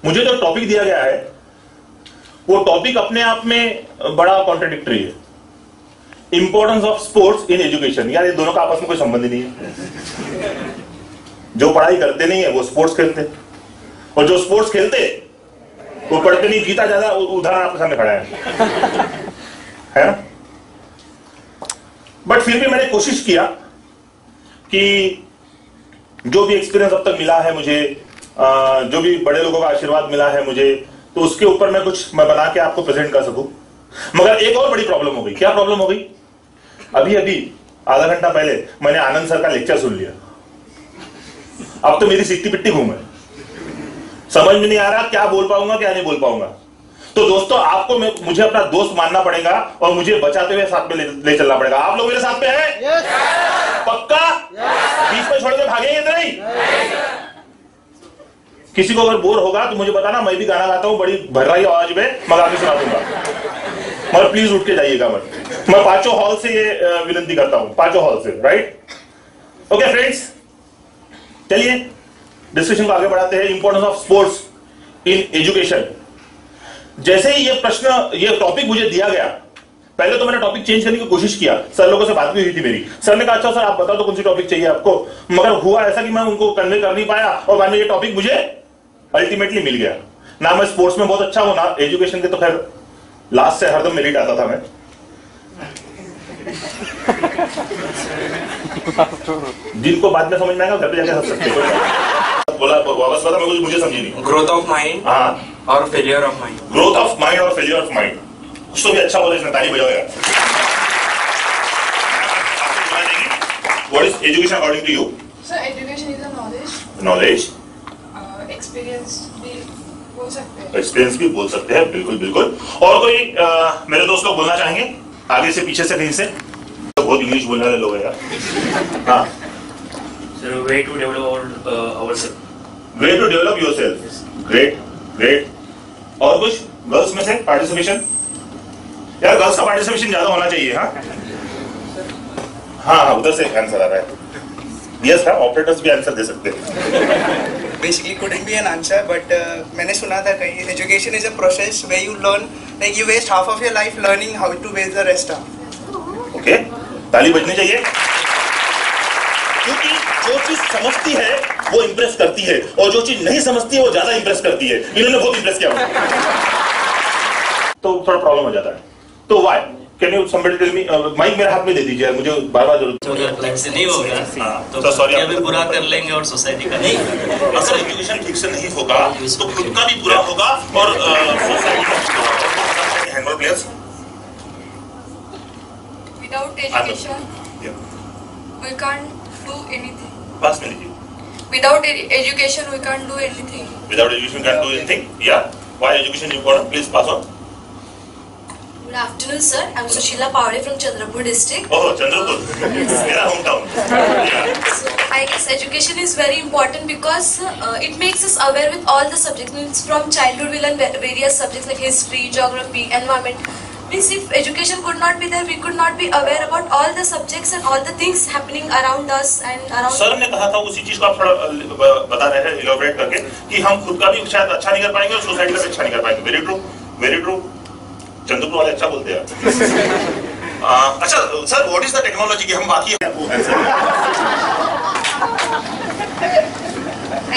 मुझे जो टॉपिक दिया गया है वो टॉपिक अपने आप में बड़ा कॉन्ट्राडिक्टरी है। Importance of sports in education. यार ये दोनों का आपस में कोई संबंध ही नहीं है। जो पढ़ाई करते नहीं है वो स्पोर्ट्स खेलते, और जो स्पोर्ट्स खेलते वो पढ़ते नहीं। गीता ज्यादा उदाहरण आपके सामने खड़ा है ना। बट फिर भी मैंने कोशिश किया कि जो भी एक्सपीरियंस अब तक मिला है मुझे, जो भी बड़े लोगों का आशीर्वाद मिला है मुझे, तो उसके ऊपर मैं कुछ बना के आपको प्रेजेंट कर सकूं। मगर एक और बड़ी प्रॉब्लम हो गई। क्या प्रॉब्लम हो गई? अभी आधा घंटा पहले मैंने आनंद सर का लेक्चर सुन लिया। अब तो मेरी सिट्टी पिट्टी घूम है, समझ में नहीं आ रहा क्या बोल पाऊंगा क्या नहीं बोल पाऊंगा। तो दोस्तों आपको मुझे अपना दोस्त मानना पड़ेगा और मुझे बचाते हुए साथ में ले चलना पड़ेगा। आप लोग मेरे साथ पे हैं? yes. पक्का? yes. बीच में छोड़ के भागेंगे तो नहीं? किसी को अगर बोर होगा तो मुझे बताना, मैं भी गाना गाता हूं बड़ी भर्राई आवाज में, मैं गा के सुना दूंगा। मगर प्लीज उठ के जाइएगा मत। मैं पांचों हॉल से ये विनती करता हूं, पांचों हॉल से, राइट? ओके फ्रेंड्स, चलिए डिस्कशन को आगे बढ़ाते हैं। Importance of sports in education. जैसे ही ये टॉपिक मुझे दिया गया, पहले तो मैंने टॉपिक चेंज करने की कोशिश किया। सर लोगों से बात भी हुई थी मेरी। सर ने कहा अच्छा सर आप बताओ तो कौन सी टॉपिक चाहिए आपको। मगर हुआ ऐसा कि मैं उनको कन्वे कर नहीं पाया और बाद में ये टॉपिक मुझे अल्टीमेटली मिल गया। ना मैं स्पोर्ट्स में बहुत अच्छा हूं, ना एजुकेशन के, तो खैर लास्ट से हरदम मेरिट आता था मैं। जिनको बाद में समझ में आएगा घर पे जाके हंस सकते हो। बोला वापस बता, मुझे समझी नहीं। ग्रोथ ऑफ माइंड और failure of mind. Growth of mind और फेलियर ऑफ माइंड। कुछ तो भी अच्छा बोला, इसने ताली बजाओ यार। What is education according to you? So education is a knowledge. Knowledge. Experience भी बोल सकते हैं। Experience भी बोल सकते हैं, बिल्कुल बिल्कुल। और कोई मेरे दोस्त लोग बोलना चाहेंगे आगे से, पीछे से, कहीं से? तो बहुत इंग्लिश बोलने वाले लोग हैं यार। हाँ। Sir, way to develop ourselves. Way to develop yourself. Great, great. और कुछ गर्ल्स में से पार्टिसिपेशन? यार गर्ल्स का पार्टिसिपेशन ज्यादा होना चाहिए। हाँ, उधर से आंसर आ रहा है। यस हाँ, ऑपरेटर्स भी आंसर दे सकते हैं। Basically couldn't be an answer, but मैंने सुना था कहीं education is a process where you learn, like you waste half of your life learning how to waste the rest half. Okay, ताली बजनी चाहिए। क्योंकि जो चीज समझती है वो इंप्रेस करती है, और जो चीज नहीं समझती है वो ज्यादा इंप्रेस करती है। इन्होंने बहुत इंप्रेस किया तो थोड़ा प्रॉब्लम हो जाता है। तो why can you somebody tell me? Mike मेरे हाथ में दे दीजिए, मुझे बार-बार जरूरत नहीं होगा तो सॉरी, अभी बुरा कर लेंगे और सोसाइटी का नहीं। अगर एजुकेशन ठीक से नहीं होगा तो खुद का भी बुरा होगा और सोसाइटी का। Handball players, Without education, we can't do anything. पास में लीजिए। Without education, we can't do anything. Without education, you can't do anything. Yeah. Why education important? Please pass on. Good afternoon, sir. I'm Sushila Pawade from Chandrapur district. Oh, Chandrapur. Mera hometown. Yeah. So I guess education is very important because it makes us aware with all the subjects. Means from childhood we learn various subjects like history, geography, environment. Means if education could not be there, we could not be aware about all the subjects and all the things happening around us and around. Sir ने कहा था उसी चीज को आप थोड़ा बता रहे हैं इलॉबरेट करके कि हम खुद का भी शायद अच्छा नहीं कर पाएंगे और सोसाइटी का भी अच्छा नहीं कर पाएंगे। Very true, very true. Chandrapur वाले अच्छा बोलते हैं। अच्छा sir, what is the technology की हम बात की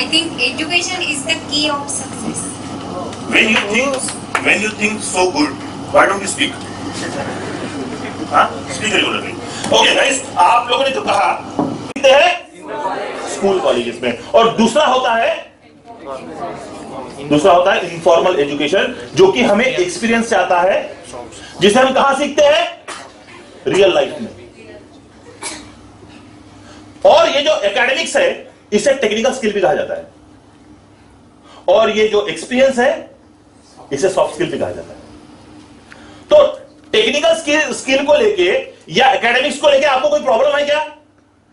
I think education is the key of success. When you think so good, why don't you speak? हाँ, speak regularly. Okay guys, आप लोगों ने जो कहा स्कूल कॉलेजेस में, और दूसरा होता है इनफॉर्मल एजुकेशन, जो कि हमें एक्सपीरियंस से आता है, जिसे हम कहां सीखते हैं? रियल लाइफ में। और ये जो एकेडमिक्स है इसे टेक्निकल स्किल भी कहा जाता है, और ये जो एक्सपीरियंस है इसे सॉफ्ट स्किल भी कहा जाता है। तो टेक्निकल स्किल को लेके या एकेडमिक्स को लेके आपको कोई प्रॉब्लम है क्या?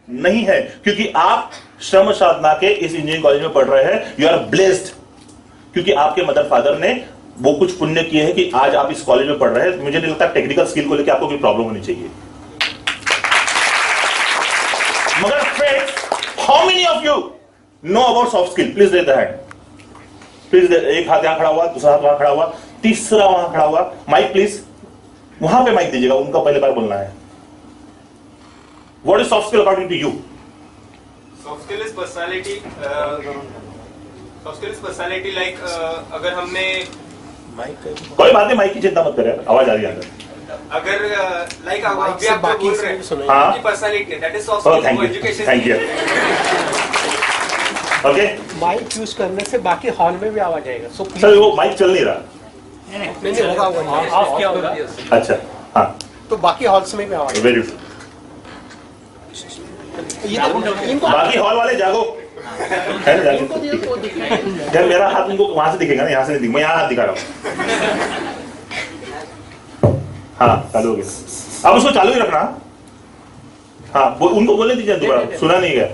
नहीं है, क्योंकि आप श्रम साधना के इस इंजीनियरिंग कॉलेज में पढ़ रहे हैं। यू आर ब्लेस्ड, क्योंकि आपके मदर फादर ने वो कुछ पुण्य किए हैं कि आज आप इस कॉलेज में पढ़ रहे हैं। मुझे नहीं लगता टेक्निकल स्किल को लेके आपको कोई प्रॉब्लम होनी चाहिए। मगर friends, how many of you know about soft skill? Please raise the hand. Please एक हाथ यहां खड़ा हुआ, दूसरा हाथ वहां खड़ा हुआ, तीसरा वहां खड़ा हुआ। माइक प्लीज, वहां पे माइक दीजिएगा, उनका पहले बार बोलना है। What is soft skill according to you? Soft skill is personality. Soft skill is personality like अगर हमने कोई बात नहीं, माइक की चिंता मत करें, आवाज आ रही है अगर लाइक अभी आप जो बोल रहे हैं हाँ personality, that is soft skill. Education. Thank you. Okay, mike use करने से बाकी हॉल में भी आवाज आएगा। सो सर वो माइक चल नहीं रहा। नहीं होगा, ऑफ क्या होगा? अच्छा हाँ, तो बाकी हॉल्स में भी आवाज। Very good. बाकी हॉल वाले जागो, है ना? यार मेरा हाथ उनको वहां से दिखेगा ना, यहाँ से नहीं दिखेगा, मैं यहाँ हाथ दिखा रहा हूँ। हाँ चालू हो गया, अब उसको चालू ही रखना। हाँ उनको बोलने दीजिए दोबारा, सुना नहीं गया।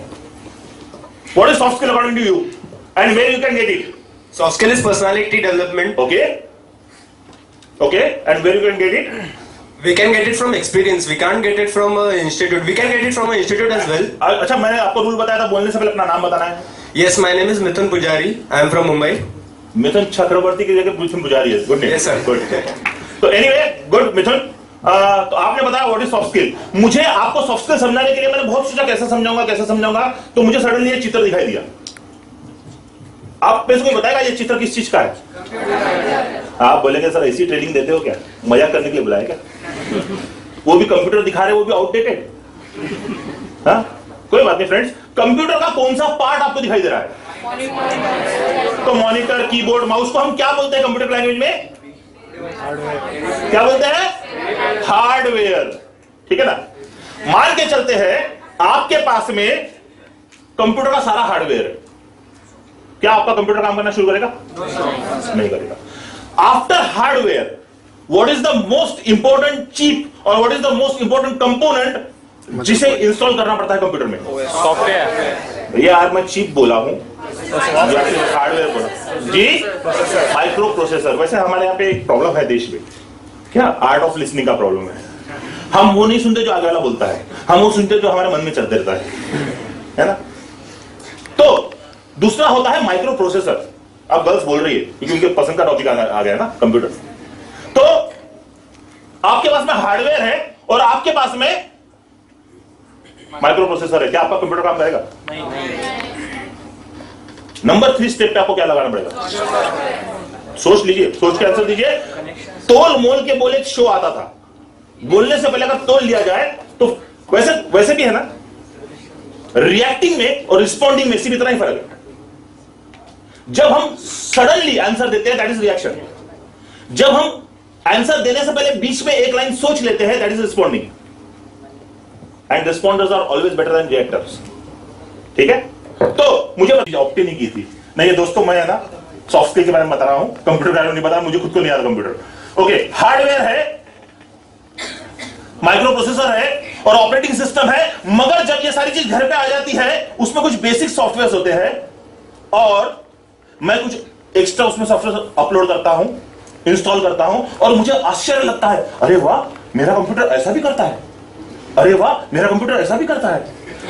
What is soft skill according to you, and where you can get it? Soft skill is personality development. Okay. Okay, and where you can get it? We can get it from experience. We can't get it from an institute. We can get it from an institute as well. अच्छा, मैंने आपको rule बताया था, बोलने से पहले अपना नाम बताना है। Yes, my name is Mithun Pujari. I am from Mumbai. Mithun Chakraborty की जगह मिथुन पुजारी है। Good name. Yes, sir. Good. तो एनीवे, गुड मिथुन। तो आपने बताया व्हाट इज सॉफ्ट स्किल। मुझे आपको सॉफ्ट स्किल समझाने के लिए मैंने बहुत सोचा कैसे समझाऊंगा, तो मुझे सडनली ये चित्र दिखाई दिया। आप मेरे को बताएगा ये चित्र किस चीज का है? आप बोलेंगे सर ऐसी ट्रेनिंग देते हो क्या, मजाक करने के लिए बुलाया क्या? वो भी कंप्यूटर दिखा रहे, वो भी आउटडेटेड। हाँ कोई बात नहीं फ्रेंड्स, कंप्यूटर का कौन सा पार्ट आपको दिखाई दे रहा है? तो मॉनिटर, कीबोर्ड, माउस को हम क्या बोलते हैं कंप्यूटर लैंग्वेज में? क्या बोलते हैं? हार्डवेयर। ठीक है ना? मान के चलते हैं आपके पास में कंप्यूटर का सारा हार्डवेयर है, क्या आपका कंप्यूटर काम करना शुरू करेगा? नहीं करेगा। After hardware, what is the most important chip और what is the most important component जिसे इंस्टॉल करना पड़ता है कंप्यूटर में? सॉफ्टवेयर। भैया यार मैं चिप बोला हूं, हार्डवेयर बोला जी, माइक्रो प्रोसेसर। वैसे हमारे यहाँ पे एक प्रॉब्लम है देश में, क्या आर्ट ऑफ लिसनिंग का प्रॉब्लम है। हम वो नहीं सुनते जो आगे वाला बोलता है, हम वो सुनते जो हमारे मन में चलते रहता है ना? तो दूसरा होता है माइक्रो प्रोसेसर। अब गर्ल्स बोल रही है क्योंकि उनके पसंद का टॉपिक आ गया ना कंप्यूटर। तो आपके पास में हार्डवेयर है और आपके पास में माइक्रो प्रोसेसर है, क्या आपका कंप्यूटर काम करेगा? नंबर 3 स्टेप पे आपको क्या लगाना पड़ेगा? सोच लीजिए, सोच के आंसर दीजिए। तोल मोल के बोले एक शो आता था, बोलने से पहले अगर तोल लिया जाए तो वैसे भी है ना, रिएक्टिंग में और रिस्पॉन्डिंग में सिर्फ इतना ही फर्क है। जब हम सडनली आंसर देते हैं दैट इज रिएक्शन, जब हम आंसर देने से पहले बीच में एक लाइन सोच लेते हैं that is responding, and responders are always better than reactors. ठीक है? तो मुझे ऑप्ट नहीं की थी नहीं, ये दोस्तों मैं है ना सॉफ्ट स्किल के बारे में बता रहा हूं, कंप्यूटर के बारे में नहीं बता, मुझे खुद को नहीं आता कंप्यूटर। ओके, हार्डवेयर है, माइक्रो प्रोसेसर है और ऑपरेटिंग सिस्टम है, मगर जब ये सारी चीज घर पे आ जाती है उसमें कुछ बेसिक सॉफ्टवेयर होते हैं और मैं कुछ एक्स्ट्रा उसमें सॉफ्टवेयर अपलोड करता हूं, इंस्टॉल करता हूं और मुझे आश्चर्य लगता है, अरे वाह मेरा कंप्यूटर ऐसा भी करता है, अरे वाह मेरा कंप्यूटर ऐसा भी करता है।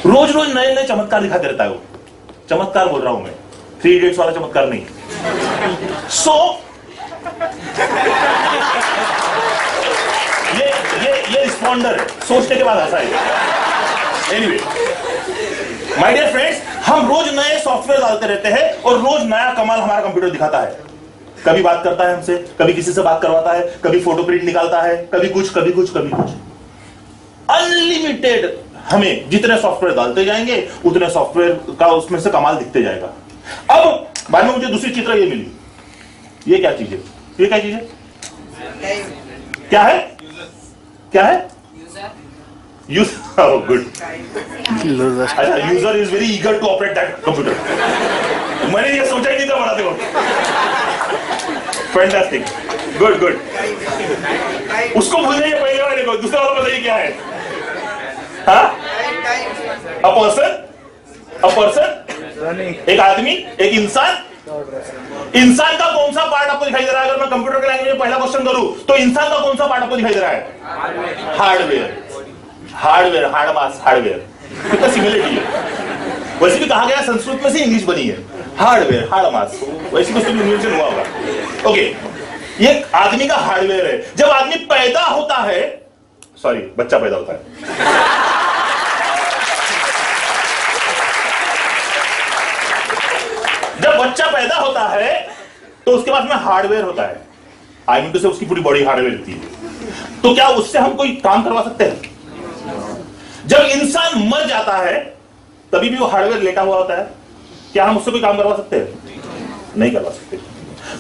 रोज रोज नए नए चमत्कार दिखाते रहता है वो। चमत्कार बोल रहा हूं मैं, 3 इडियट्स वाला चमत्कार नहीं। ये रिस्पॉन्डर है, सोचने के बाद हंसा है। एनीवे माय डियर फ्रेंड्स, हम रोज नए सॉफ्टवेयर डालते रहते हैं और रोज नया कमाल हमारा कंप्यूटर दिखाता है। कभी बात करता है हमसे, कभी किसी से बात करवाता है, कभी फोटो प्रिंट निकालता है, कभी कुछ। अनलिमिटेड हमें जितने सॉफ्टवेयर डालते जाएंगे उतने सॉफ्टवेयर का उसमें से कमाल दिखते जाएगा। अब बाद में मुझे दूसरी चित्र ये मिली, ये क्या चीज है? ये क्या चीज है? क्या है? क्या है? यूजर। गुड। अच्छा, user is very eager to operate that computer. मैंने ये सोचा ही नहीं था बनाते वक्त। Fantastic, good. उसको भूल जाइए, पहले वाले को, दूसरा वाला बताइए क्या है? हाँ? A person, एक आदमी, एक इंसान का कौन सा पार्ट आपको दिखाई दे रहा है? अगर मैं कंप्यूटर के लैंग्वेज में पहला क्वेश्चन करूं तो इंसान का कौन सा पार्ट आपको दिखाई दे रहा है? Hardware, hardware. कितना सिमिलरिटी है। वैसे भी कहा गया संस्कृत में से इंग्लिश बनी है। हार्डवेयर, हार्ड मास, वैसे कुछ इन्वेंशन हुआ होगा। ओके, ये आदमी का हार्डवेयर है। जब आदमी पैदा होता है, सॉरी बच्चा पैदा होता है, जब बच्चा पैदा होता है तो उसके बाद में हार्डवेयर होता है। आई मीन टू से उसकी पूरी बॉडी हार्डवेयर होती है। तो क्या उससे हम कोई काम करवा सकते हैं? जब इंसान मर जाता है तभी भी वो हार्डवेयर लेटा हुआ होता है, क्या हम उससे कोई काम करवा सकते हैं? नहीं करवा सकते।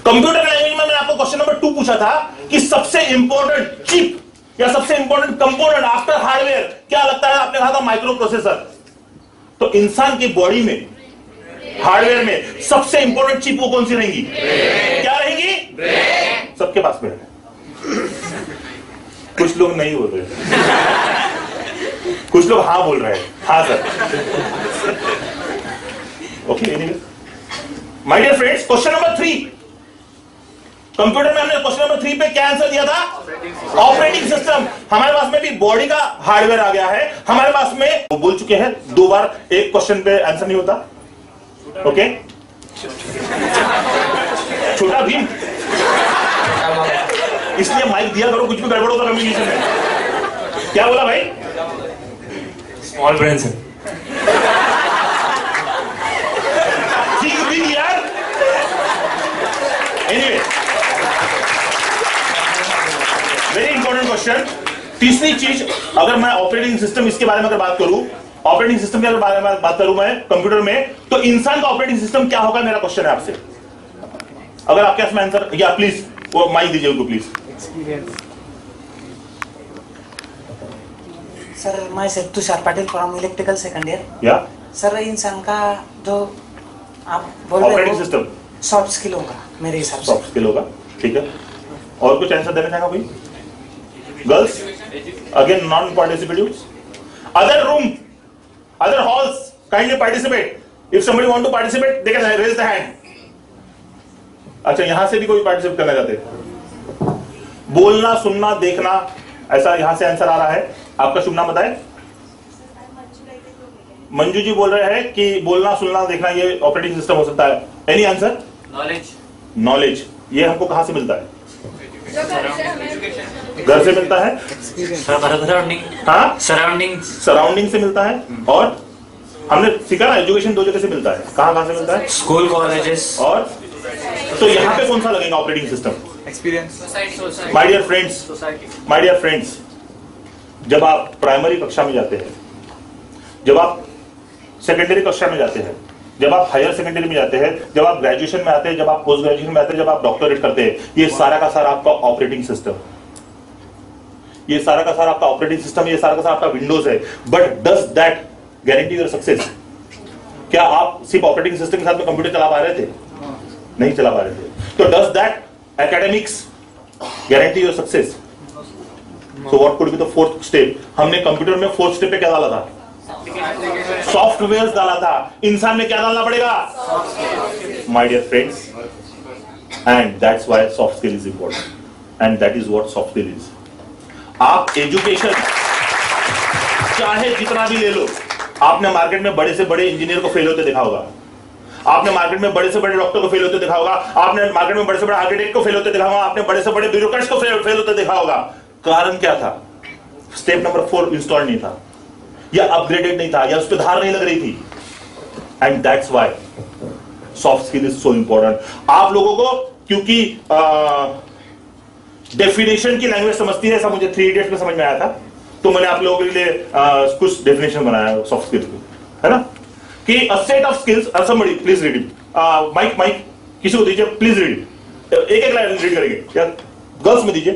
कंप्यूटर लैंग्वेज में मैंने आपको क्वेश्चन नंबर 2 पूछा था कि सबसे इंपॉर्टेंट चिप या सबसे इंपॉर्टेंट कंपोनेंट आफ्टर हार्डवेयर क्या लगता है? आपने कहा था माइक्रो प्रोसेसर। तो इंसान की बॉडी में हार्डवेयर में सबसे इंपॉर्टेंट चिप वो कौन सी रहेंगी? क्या रहेंगी? सबके पास में है। कुछ लोग नहीं बोल रहे, कुछ लोग हाँ बोल रहे हैं। हाँ sir. Okay, my dear friends, question number 3 computer में हमने क्वेश्चन नंबर 3 पे क्या आंसर दिया था? Operating system. हमारे पास में भी बॉडी का हार्डवेयर आ गया है। हमारे पास में वो बोल चुके हैं 2 बार एक क्वेश्चन पे आंसर नहीं होता। ओके, छोटा भीम, इसलिए माइक दिया करो, कुछ भी गड़बड़ होता कम्युनिकेशन में। क्या बोला भाई? Small brain sir. ठीक भी यार। Anyway, very important question. तीसरी चीज, अगर मैं ऑपरेटिंग सिस्टम इसके बारे में अगर बात करूं, ऑपरेटिंग सिस्टम के बारे में बात करूं मैं कंप्यूटर में, तो इंसान का ऑपरेटिंग सिस्टम क्या होगा? मेरा क्वेश्चन है आपसे। अगर आपके पास में आंसर, या प्लीज वो माइक दीजिए उनको प्लीज। सर मैं Tushar Patil from electrical second year. या सर इंसान का जो आप बोल रहे ऑपरेटिंग हो सिस्टम सॉफ्ट स्किल होगा मेरे हिसाब से। सॉफ्ट स्किल होगा, ठीक है। और कुछ आंसर देना चाहेगा कोई? Girls again non participative. Other room, other halls kindly participate if somebody want to participate they can raise the hand। अच्छा, यहां से भी कोई पार्टिसिपेट करना चाहते हैं? बोलना, सुनना, देखना, ऐसा यहां से आंसर आ रहा है। आपका शुभ नाम बताएं। मंजू जी बोल रहे हैं कि बोलना, सुनना, देखना ये ऑपरेटिंग सिस्टम हो सकता है। Any answer? नॉलेज। नॉलेज ये हमको कहां से मिलता है? घर से मिलता है। सराउंडिंग। हाँ, सराउंडिंग से मिलता है। और हमने सीखा ना, एजुकेशन 2 जगह से मिलता है। कहां से मिलता है? School, colleges. और तो यहाँ पे कौन सा लगेगा operating system? Experience. My dear friends, जब आप प्राइमरी कक्षा में जाते हैं, जब आप सेकेंडरी कक्षा में जाते हैं, जब आप हायर सेकेंडरी में जाते हैं, जब आप ग्रेजुएशन में आते हैं, जब आप पोस्ट ग्रेजुएशन में आते हैं, जब आप डॉक्टरेट करते हैं, ये सारा का सारा आपका ऑपरेटिंग सिस्टम, ये सारा का सारा आपका ऑपरेटिंग सिस्टम, ये सारा का सारा आपका विंडोज है। But does that guarantee your success? क्या आप सिर्फ ऑपरेटिंग सिस्टम के साथ में कंप्यूटर चला पा रहे थे? नहीं चला पा रहे थे। तो does that academics guarantee your success? So what could be the 4th step? हमने कंप्यूटर में 4th स्टेप पे क्या डाला था? सॉफ्टवेयर डाला था। इंसान में क्या डालना पड़ेगा? My dear friends, and that's why soft skill is important, and that is what soft skill is. आप एजुकेशन चाहे जितना भी ले लो, आपने मार्केट में बड़े से बड़े इंजीनियर को फेल होते देखा होगा, आपने मार्केट में बड़े से बड़े डॉक्टर को फेल होते देखा होगा, आपने मार्केट में बड़े से बड़े आर्किटेक्ट को फेल होते देखा होगा, आपने बड़े से बड़े ब्यूरोक्रेट्स को फेल होते देखा होगा। कारण क्या था? स्टेप नंबर 4 इंस्टॉल नहीं था, या अपग्रेडेड नहीं था, या उस पर धार नहीं लग रही थी। And that's why soft skill is so important. आप लोगों को क्योंकि डेफिनेशन की लैंग्वेज समझती है, ऐसा मुझे 3 इडियट्स में समझ में आया था, तो मैंने आप लोगों के लिए कुछ डेफिनेशन बनाया सॉफ्ट स्किल्स की, है ना? कि a set of skills, somebody please read it. Mike किसी को दीजिए, प्लीज रीड इट। एक लाइन रीड करेंगे या गर्ल्स में दीजिए,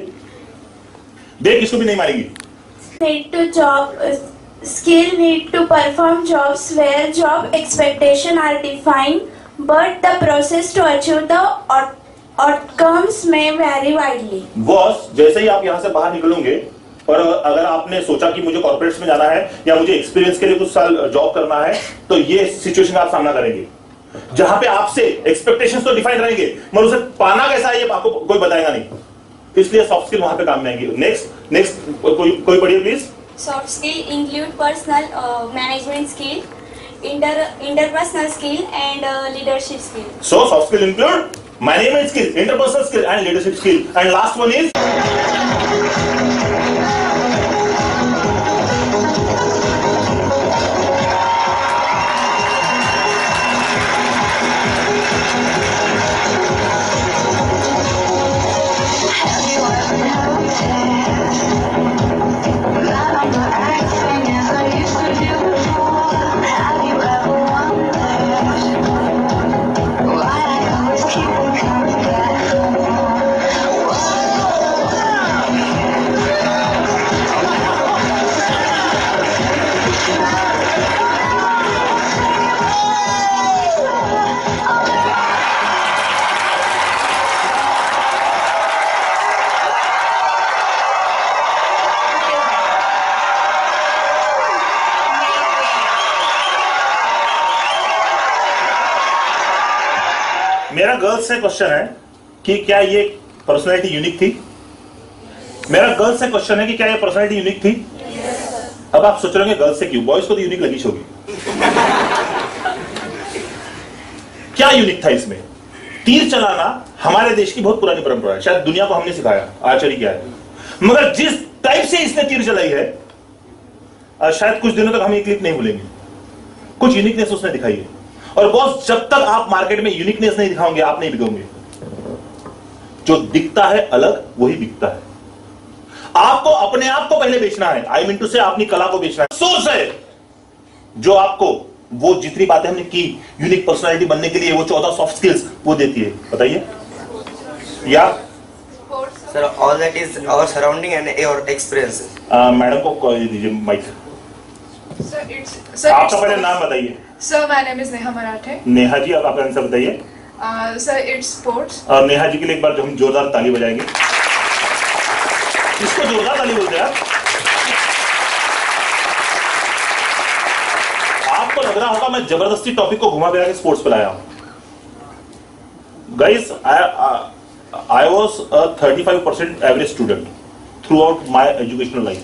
देख किसको भी नहीं मारेगी। Need to job skill need to perform jobs where job expectation are defined, but the process to achieve the outcomes may vary widely। Boss, जैसे ही आप यहाँ से बाहर निकलोगे और अगर आपने सोचा कि मुझे कॉर्पोरेट्स में जाना है या मुझे एक्सपीरियंस के लिए कुछ साल जॉब करना है, तो ये सिचुएशन का आप सामना करेंगे जहां पे आपसे एक्सपेक्टेशंस तो डिफाइन रहेंगे, मगर उसे पाना कैसा है ये आपको कोई बताएगा नहीं। इसलिए सॉफ्ट स्किल वहां पे काम में आएंगी। नेक्स्ट कोई पढ़िए please. Soft skill include personal management skill, interpersonal skill and leadership skill. So soft skill include management skill, interpersonal skill, and leadership skill. And last one is मेरा गर्ल्स से question है कि क्या ये पर्सनैलिटी यूनिक थी? मेरा girls से question है कि क्या ये पर्सनैलिटी यूनिक थी? अब आप सोच रहे होंगे गर्ल्स से क्यों, बॉयज को तो यूनिक लगी होगी। क्या यूनिक था इसमें? तीर चलाना हमारे देश की बहुत पुरानी परंपरा है, शायद दुनिया को हमने सिखाया, आर्चरी क्या है, मगर जिस टाइप से इसने तीर चलाई है शायद कुछ दिनों तक हम ये क्लिप नहीं भूलेंगे। कुछ यूनिकनेस उसने दिखाई है। और बॉस, जब तक आप मार्केट में यूनिकनेस नहीं दिखाओगे आप नहीं बिकोगे। जो दिखता है अलग वही बिकता है। आपको अपने आप को पहले बेचना है, आई मीन टू से अपनी कला को बेचना है। सोर्स है जो आपको वो जितनी बातें हमने की यूनिक पर्सनालिटी बनने के लिए, वो 14 सॉफ्ट स्किल्स वो देती है। बताइए। या sir, all that is our surrounding and your experiences. Madam को दीजिए माइक। आपका पहले नाम बताइए। Sir, my name is Neha Marathe. Neha ji, आप आपका आंसर बताइए। Sir, it's sports. और नेहा जी के लिए एक बार हम जोरदार ताली बजाएंगे। इसको जोरदार ताली बोलते हैं। आपको लग रहा होगा मैं जबरदस्ती टॉपिक को घुमा फिरा के स्पोर्ट्स पे लाया हूं। Guys, I was a 35% average student throughout my educational life.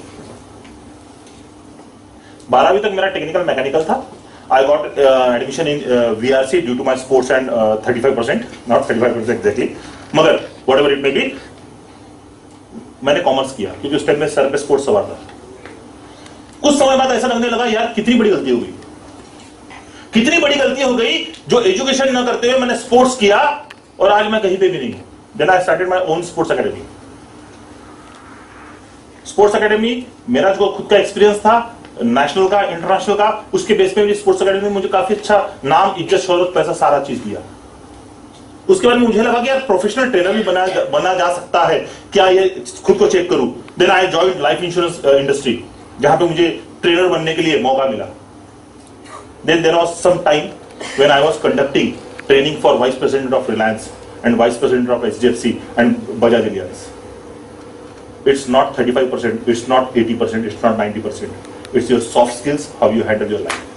12वीं तक मेरा टेक्निकल मैकेनिकल था। I got admission in VRC due to my sports and 35%, not 35% exactly, मगर whatever it may be, मैंने कॉमर्स किया क्योंकि उस टाइम में सर पे स्पोर्ट्स सवार था। कुछ समय बाद ऐसा लगने लगा यार कितनी बड़ी गलती हो गई, कितनी बड़ी गलती हो गई जो एजुकेशन न करते हुए मैंने स्पोर्ट्स किया और आज मैं कहीं पे भी नहीं। Then I started my own sports academy. Sports academy मेरा जो खुद का एक्सपीरियंस था, नेशनल का, इंटरनेशनल का, उसके बेस पे स्पोर्ट्स एकेडमी में मुझे काफी अच्छा नाम, इज्जत, शोहरत, पैसा, सारा चीज दिया। उसके बाद मुझे लगा कि यार प्रोफेशनल ट्रेनर भी बना जा सकता है, क्या ये खुद को चेक करूं। Then I joined life insurance industry, जहां पे मुझे ट्रेनर बनने के लिए मौका मिला। Then there was some time when I was conducting training for vice president of Reliance and vice president of HDFC and Bajaj Allianz. It's not 35%, it's not 80%, it's not 90%. It's your soft skills, how you handle your life.